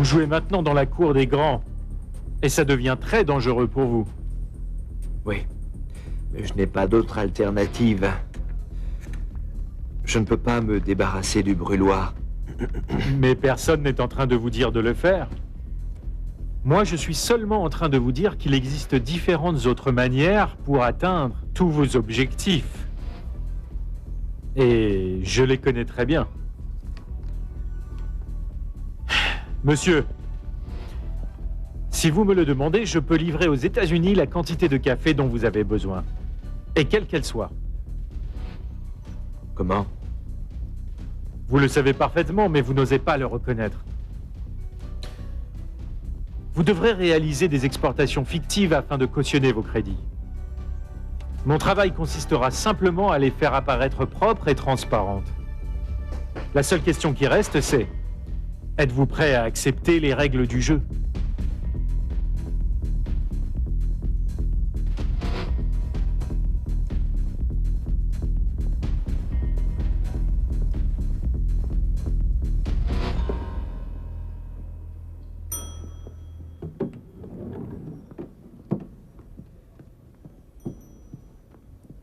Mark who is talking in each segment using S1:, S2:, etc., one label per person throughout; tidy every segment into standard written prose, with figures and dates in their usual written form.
S1: Vous jouez maintenant dans la cour des grands. Et ça devient très dangereux pour vous.
S2: Oui, mais je n'ai pas d'autre alternative. Je ne peux pas me débarrasser du brûloir.
S1: Mais personne n'est en train de vous dire de le faire. Moi, je suis seulement en train de vous dire qu'il existe différentes autres manières pour atteindre tous vos objectifs. Et je les connais très bien. Monsieur, si vous me le demandez, je peux livrer aux États-Unis la quantité de café dont vous avez besoin. Et quelle qu'elle soit.
S2: Comment?
S1: Vous le savez parfaitement, mais vous n'osez pas le reconnaître. Vous devrez réaliser des exportations fictives afin de cautionner vos crédits. Mon travail consistera simplement à les faire apparaître propres et transparentes. La seule question qui reste, c'est: êtes-vous prêt à accepter les règles du jeu?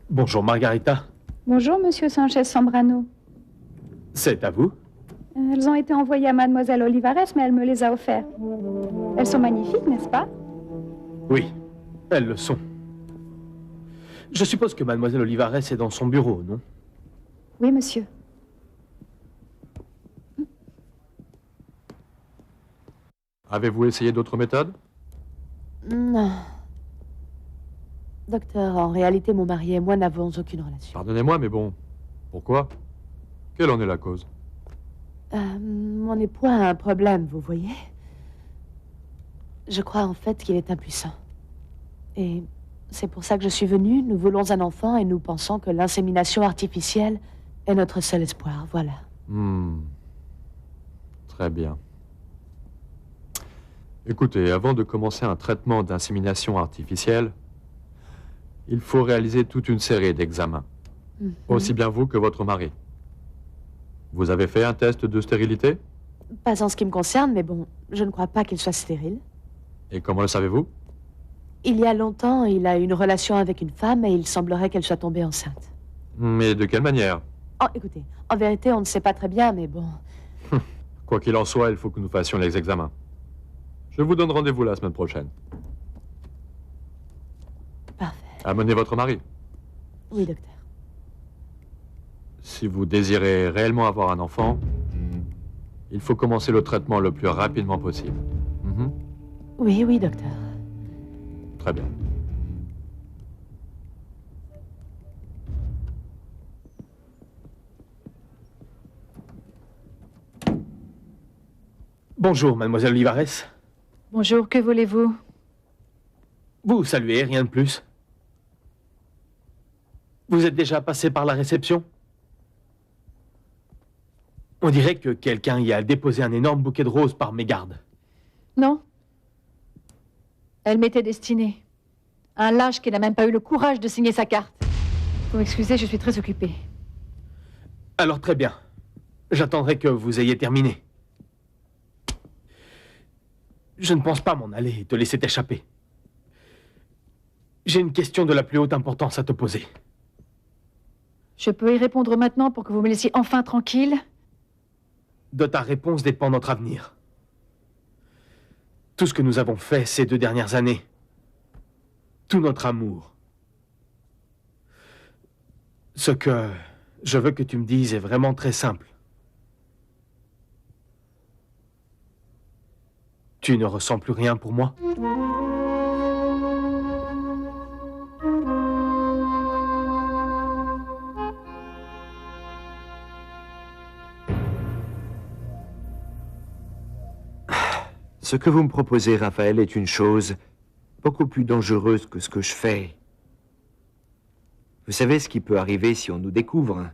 S1: Bonjour Margarita.
S3: Bonjour, monsieur Sanchez-Sombrano.
S1: C'est à vous?
S3: Elles ont été envoyées à mademoiselle Olivares, mais elle me les a offertes. Elles sont magnifiques, n'est-ce pas?
S4: Oui, elles le sont. Je suppose que mademoiselle Olivares est dans son bureau, non?
S3: Oui, monsieur.
S5: Avez-vous essayé d'autres méthodes?
S6: Non. Docteur, en réalité, mon mari et moi n'avons aucune relation.
S5: Pardonnez-moi, mais bon, pourquoi? Quelle en est la cause?
S6: Mon époux a un problème, vous voyez. Je crois en fait qu'il est impuissant. Et c'est pour ça que je suis venue. Nous voulons un enfant et nous pensons que l'insémination artificielle est notre seul espoir, voilà.
S5: Très bien. Écoutez, avant de commencer un traitement d'insémination artificielle, il faut réaliser toute une série d'examens. Aussi bien vous que votre mari. Vous avez fait un test de stérilité?
S6: Pas en ce qui me concerne, mais bon, je ne crois pas qu'il soit stérile.
S5: Et comment le savez-vous?
S6: Il y a longtemps, il a eu une relation avec une femme et il semblerait qu'elle soit tombée enceinte.
S5: Mais de quelle manière?
S6: Oh, écoutez, en vérité, on ne sait pas très bien, mais bon...
S5: Quoi qu'il en soit, il faut que nous fassions les examens. Je vous donne rendez-vous la semaine prochaine.
S6: Parfait.
S5: Amenez votre mari.
S6: Oui, docteur.
S5: Si vous désirez réellement avoir un enfant, il faut commencer le traitement le plus rapidement possible.
S6: Oui, oui, docteur.
S5: Très bien.
S4: Bonjour, mademoiselle Olivares.
S3: Bonjour, que voulez-vous?
S4: Vous saluez, rien de plus. Vous êtes déjà passé par la réception? On dirait que quelqu'un y a déposé un énorme bouquet de roses par mégarde.
S7: Non. Elle m'était destinée. Un lâche qui n'a même pas eu le courage de signer sa carte. Vous m'excusez, je suis très occupée.
S4: Alors très bien. J'attendrai que vous ayez terminé. Je ne pense pas m'en aller et te laisser t'échapper. J'ai une question de la plus haute importance à te poser.
S7: Je peux y répondre maintenant pour que vous me laissiez enfin tranquille?
S4: De ta réponse dépend notre avenir. Tout ce que nous avons fait ces 2 dernières années. Tout notre amour. Ce que je veux que tu me dises est vraiment très simple. Tu ne ressens plus rien pour moi?
S2: Ce que vous me proposez, Raphaël, est une chose beaucoup plus dangereuse que ce que je fais. Vous savez ce qui peut arriver si on nous découvre?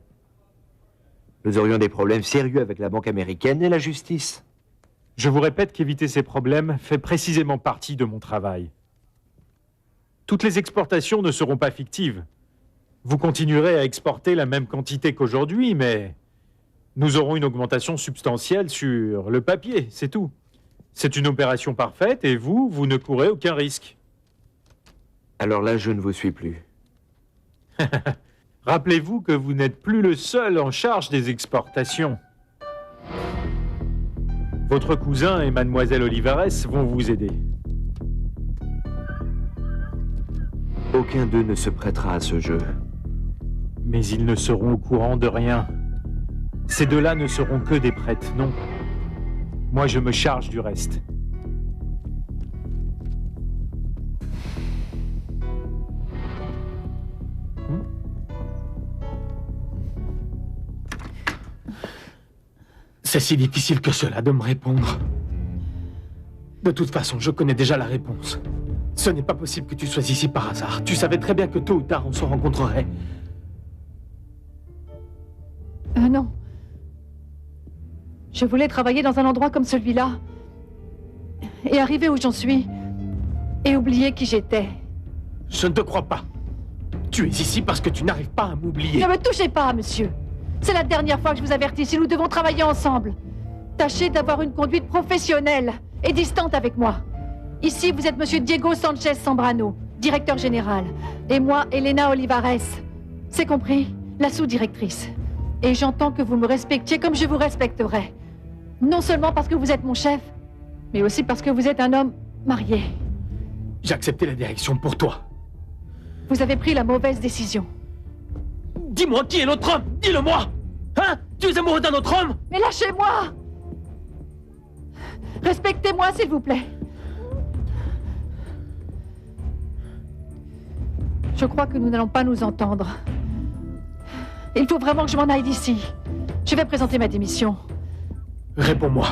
S2: Nous aurions des problèmes sérieux avec la banque américaine et la justice.
S1: Je vous répète qu'éviter ces problèmes fait précisément partie de mon travail. Toutes les exportations ne seront pas fictives. Vous continuerez à exporter la même quantité qu'aujourd'hui, mais nous aurons une augmentation substantielle sur le papier, c'est tout. C'est une opération parfaite et vous ne courez aucun risque.
S2: Alors là, je ne vous suis plus.
S1: Rappelez-vous que vous n'êtes plus le seul en charge des exportations. Votre cousin et mademoiselle Olivares vont vous aider.
S2: Aucun d'eux ne se prêtera à ce jeu.
S1: Mais ils ne seront au courant de rien. Ces deux-là ne seront que des prêtres, non. Moi, je me charge du reste.
S4: C'est si difficile que cela de me répondre. De toute façon, je connais déjà la réponse. Ce n'est pas possible que tu sois ici par hasard. Tu savais très bien que tôt ou tard, on se rencontrerait.
S7: Non. Je voulais travailler dans un endroit comme celui-là. Et arriver où j'en suis. Et oublier qui j'étais.
S4: Je ne te crois pas. Tu es ici parce que tu n'arrives pas à m'oublier.
S7: Ne me touchez pas, monsieur. C'est la dernière fois que je vous avertis, si nous devons travailler ensemble. Tâchez d'avoir une conduite professionnelle et distante avec moi. Ici, vous êtes monsieur Diego Sanchez Zambrano, directeur général. Et moi, Elena Olivares. C'est compris? La sous-directrice. Et j'entends que vous me respectiez comme je vous respecterai. Non seulement parce que vous êtes mon chef, mais aussi parce que vous êtes un homme marié.
S4: J'ai accepté la direction pour toi.
S7: Vous avez pris la mauvaise décision.
S4: Dis-moi qui est l'autre homme. Dis-le-moi. Hein? Tu es amoureux d'un autre homme?
S7: Mais lâchez-moi! Respectez-moi, s'il vous plaît. Je crois que nous n'allons pas nous entendre. Il faut vraiment que je m'en aille d'ici. Je vais présenter ma démission.
S4: Réponds-moi.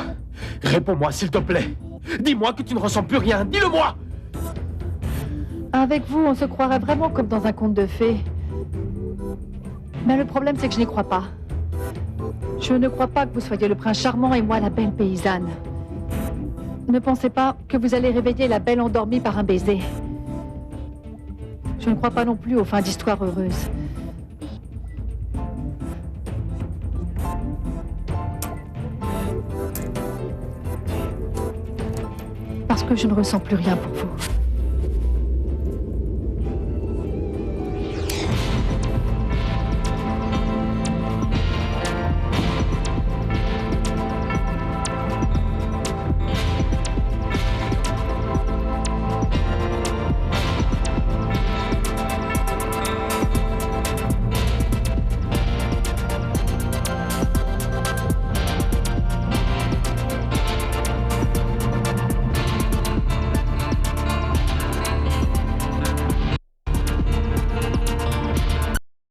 S4: Réponds-moi, s'il te plaît. Dis-moi que tu ne ressens plus rien. Dis-le-moi!
S7: Avec vous, on se croirait vraiment comme dans un conte de fées. Mais le problème, c'est que je n'y crois pas. Je ne crois pas que vous soyez le prince charmant et moi la belle paysanne. Ne pensez pas que vous allez réveiller la belle endormie par un baiser. Je ne crois pas non plus aux fins d'histoires heureuses. Parce que je ne ressens plus rien pour vous.